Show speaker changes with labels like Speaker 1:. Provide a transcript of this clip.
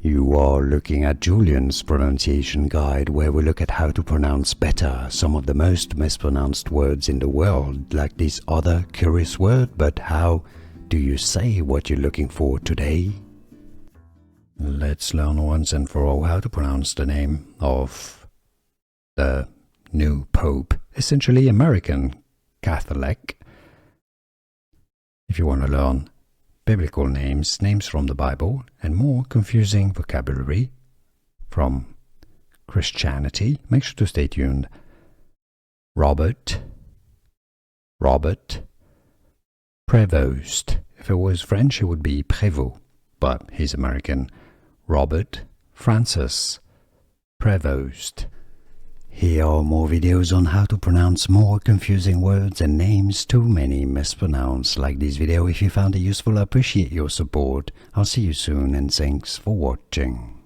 Speaker 1: You are looking at Julian's pronunciation guide, where we look at how to pronounce better some of the most mispronounced words in the world, like this other curious word. But how do you say what you're looking for today? Let's learn once and for all how to pronounce the name of the new Pope, essentially American Catholic. If you want to learn biblical names, names from the Bible, and more confusing vocabulary from Christianity, make sure to stay tuned. Robert Prevost. If it was French, it would be Prévost, but he's American. Robert Francis Prevost. Here are more videos on how to pronounce more confusing words and names too many mispronounced. Like this video if you found it useful. I appreciate your support. I'll see you soon and thanks for watching.